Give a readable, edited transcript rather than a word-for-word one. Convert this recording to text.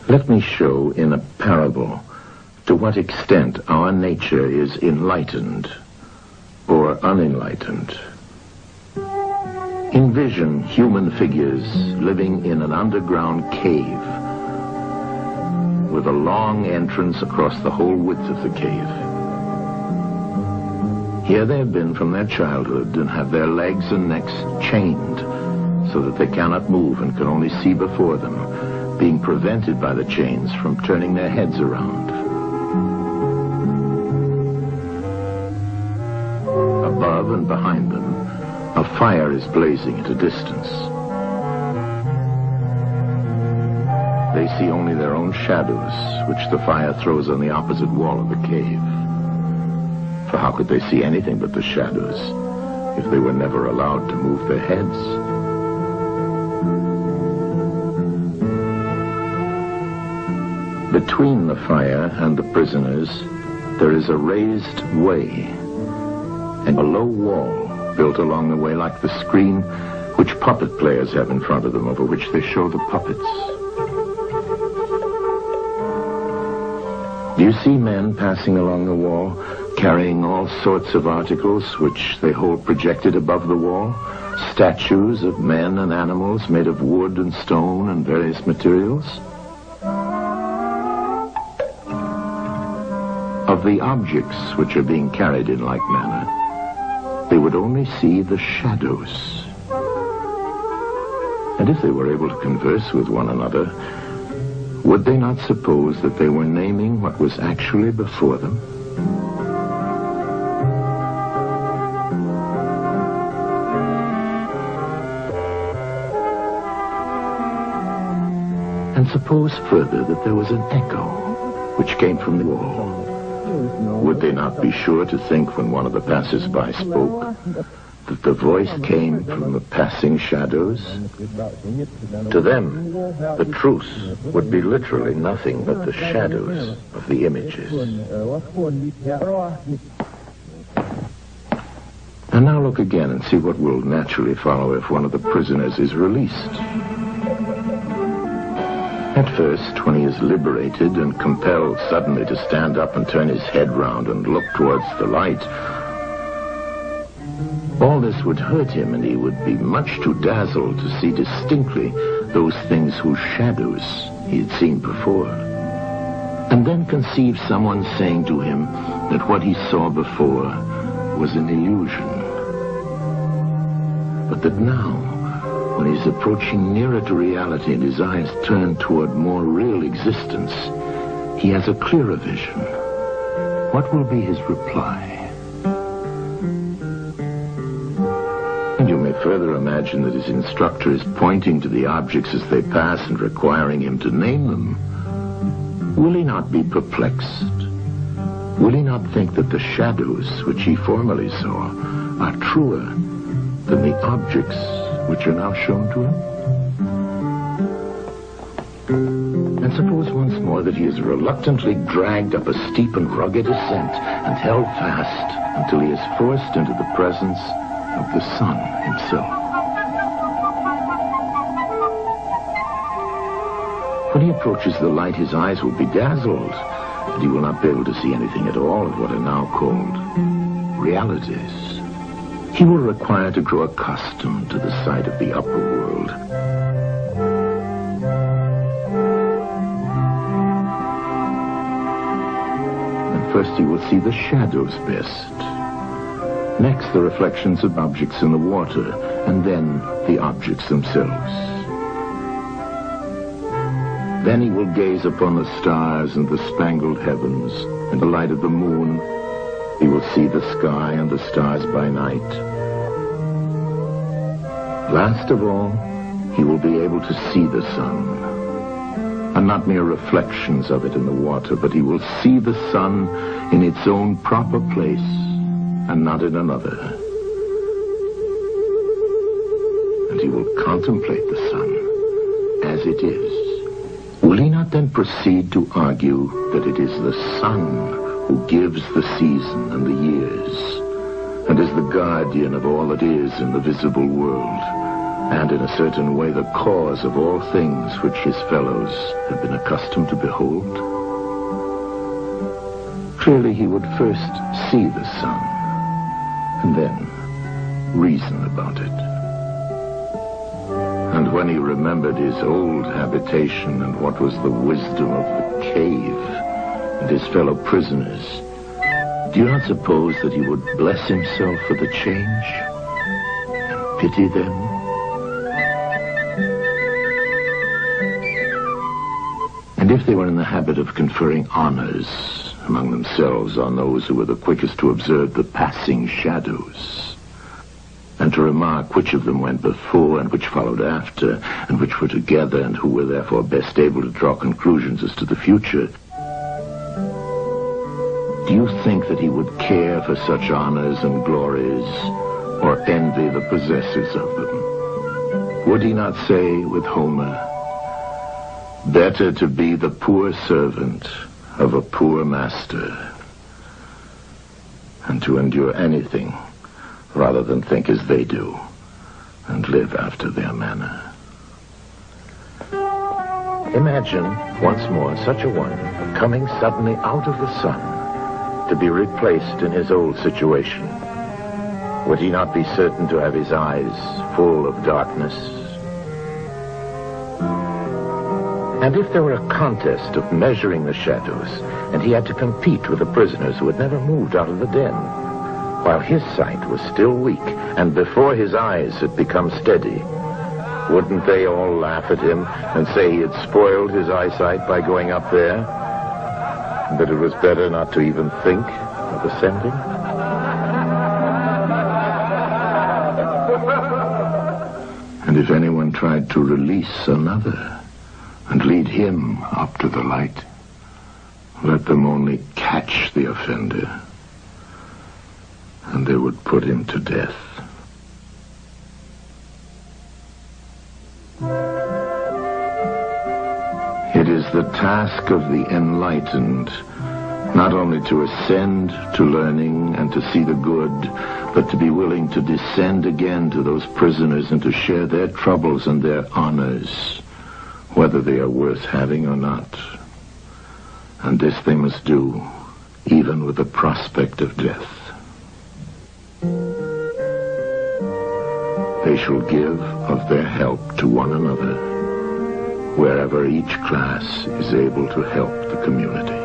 Let me show in a parable to what extent our nature is enlightened or unenlightened. Envision human figures living in an underground cave with a long entrance across the whole width of the cave. Here they have been from their childhood and have their legs and necks chained so that they cannot move and can only see before them, being prevented by the chains from turning their heads around. Above and behind them, a fire is blazing at a distance. They see only their own shadows, which the fire throws on the opposite wall of the cave. For how could they see anything but the shadows if they were never allowed to move their heads? Between the fire and the prisoners, there is a raised way and a low wall built along the way like the screen which puppet players have in front of them, over which they show the puppets. Do you see men passing along the wall, carrying all sorts of articles which they hold projected above the wall? Statues of men and animals made of wood and stone and various materials? Of the objects which are being carried in like manner, they would only see the shadows. And if they were able to converse with one another, would they not suppose that they were naming what was actually before them? And suppose further that there was an echo which came from the wall. Would they not be sure to think when one of the passers-by spoke that the voice came from the passing shadows? To them, the truth would be literally nothing but the shadows of the images. And now look again and see what will naturally follow if one of the prisoners is released. At first, when he is liberated and compelled suddenly to stand up and turn his head round and look towards the light, all this would hurt him, and he would be much too dazzled to see distinctly those things whose shadows he had seen before. And then conceive someone saying to him that what he saw before was an illusion. But that now, when he's approaching nearer to reality and his eyes turn toward more real existence, he has a clearer vision. What will be his reply? And you may further imagine that his instructor is pointing to the objects as they pass and requiring him to name them. Will he not be perplexed? Will he not think that the shadows which he formerly saw are truer than the objects which are now shown to him? And suppose once more that he is reluctantly dragged up a steep and rugged ascent and held fast until he is forced into the presence of the sun himself. When he approaches the light, his eyes will be dazzled, and he will not be able to see anything at all of what are now called realities. He will require to grow accustomed to the sight of the upper world. And first he will see the shadows best. Next, the reflections of objects in the water, and then the objects themselves. Then he will gaze upon the stars and the spangled heavens and the light of the moon. He will see the sky and the stars by night. Last of all, he will be able to see the sun, and not mere reflections of it in the water, but he will see the sun in its own proper place and not in another. And he will contemplate the sun as it is. Will he not then proceed to argue that it is the sun who gives the season and the years, and is the guardian of all that is in the visible world, and in a certain way the cause of all things which his fellows had been accustomed to behold. Clearly he would first see the sun, and then reason about it. And when he remembered his old habitation and what was the wisdom of the cave and his fellow prisoners, do you not suppose that he would bless himself for the change and pity them? And if they were in the habit of conferring honors among themselves on those who were the quickest to observe the passing shadows, and to remark which of them went before and which followed after, and which were together, and who were therefore best able to draw conclusions as to the future, do you think that he would care for such honors and glories, or envy the possessors of them? Would he not say with Homer, "Better to be the poor servant of a poor master, and to endure anything rather than think as they do, and live after their manner"? Imagine once more such a one coming suddenly out of the sun to be replaced in his old situation. Would he not be certain to have his eyes full of darkness? And if there were a contest of measuring the shadows, and he had to compete with the prisoners who had never moved out of the den, while his sight was still weak, and before his eyes had become steady, wouldn't they all laugh at him and say he had spoiled his eyesight by going up there, and that it was better not to even think of ascending? And if anyone tried to release another and lead him up to the light, let them only catch the offender, and they would put him to death. It is the task of the enlightened not only to ascend to learning and to see the good, but to be willing to descend again to those prisoners and to share their troubles and their honors, whether they are worth having or not. And this they must do, even with the prospect of death. They shall give of their help to one another, wherever each class is able to help the community.